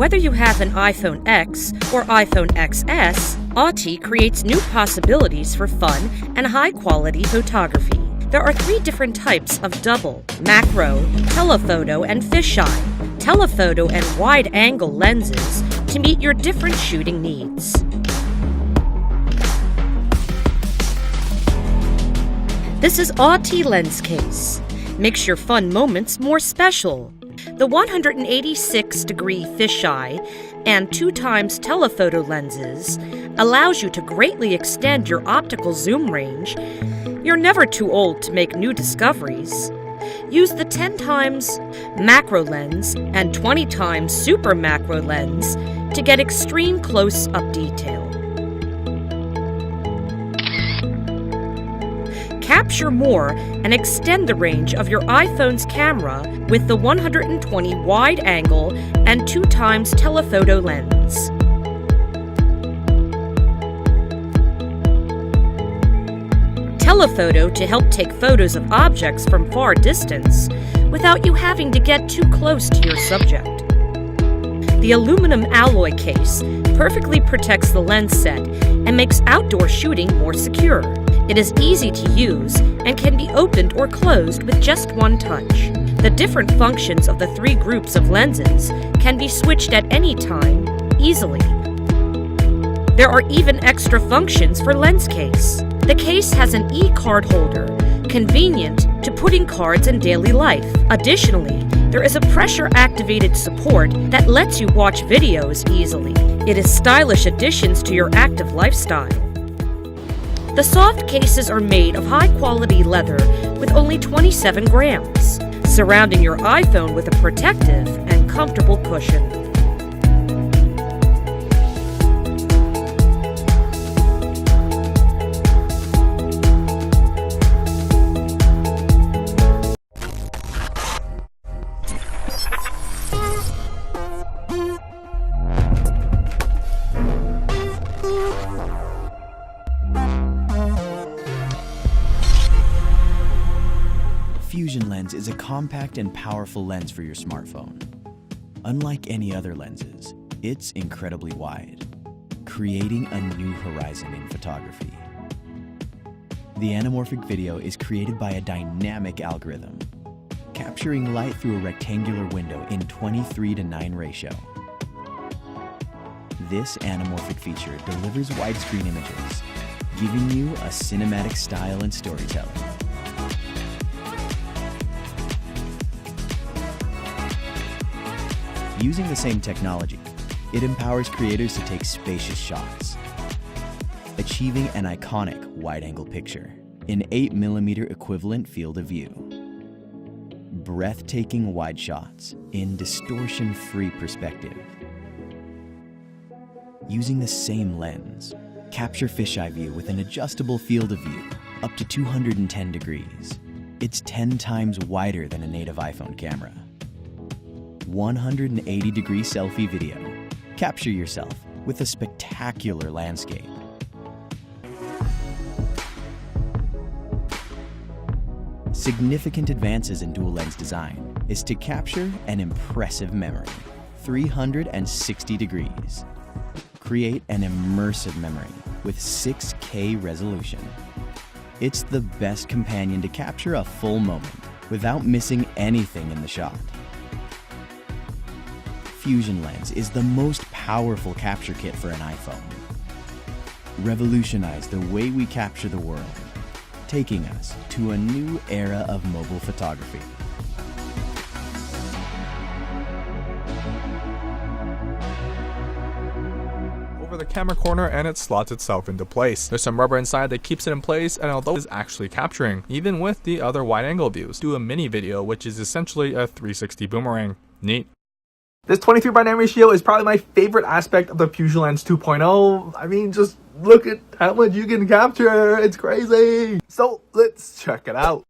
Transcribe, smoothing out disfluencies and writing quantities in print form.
Whether you have an iPhone X or iPhone XS, AOCHY creates new possibilities for fun and high-quality photography. There are 3 different types of double, macro, telephoto, and fisheye, telephoto and wide-angle lenses to meet your different shooting needs. This is AOCHY lens case. Makes your fun moments more special. The 186-degree fisheye and 2x telephoto lenses allows you to greatly extend your optical zoom range. You're never too old to make new discoveries. Use the 10x macro lens and 20x super macro lens to get extreme close-up detail. Capture more and extend the range of your iPhone's camera with the 120 wide-angle and 2x telephoto lens. Telephoto to help take photos of objects from far distance without you having to get too close to your subject. The aluminum alloy case perfectly protects the lens set and makes outdoor shooting more secure. It is easy to use and can be opened or closed with just one touch. The different functions of the 3 groups of lenses can be switched at any time, easily. There are even extra functions for lens case. The case has an e-card holder, convenient to putting cards in daily life. Additionally, there is a pressure-activated support that lets you watch videos easily. It is stylish additions to your active lifestyle. The soft cases are made of high-quality leather with only 27 grams, surrounding your iPhone with a protective and comfortable cushion. Fusion lens is a compact and powerful lens for your smartphone. Unlike any other lenses, it's incredibly wide, creating a new horizon in photography. The anamorphic video is created by a dynamic algorithm, capturing light through a rectangular window in 23:9 ratio. This anamorphic feature delivers widescreen images, giving you a cinematic style and storytelling. Using the same technology, it empowers creators to take spacious shots, achieving an iconic wide-angle picture in 8mm equivalent field of view. Breathtaking wide shots in distortion-free perspective. Using the same lens, capture fisheye view with an adjustable field of view up to 210 degrees. It's 10 times wider than a native iPhone camera. 180-degree selfie video. Capture yourself with a spectacular landscape. Significant advances in dual lens design is to capture an impressive memory, 360 degrees. Create an immersive memory with 6K resolution. It's the best companion to capture a full moment without missing anything in the shot. Fusion lens is the most powerful capture kit for an iPhone. Revolutionize the way we capture the world, taking us to a new era of mobile photography. Over the camera corner and it slots itself into place. There's some rubber inside that keeps it in place, and although it is actually capturing, even with the other wide angle views, do a mini video which is essentially a 360 boomerang. Neat. This 23:9 ratio is probably my favorite aspect of the Fusion Lens 2.0. I mean, just look at how much you can capture. It's crazy. So let's check it out.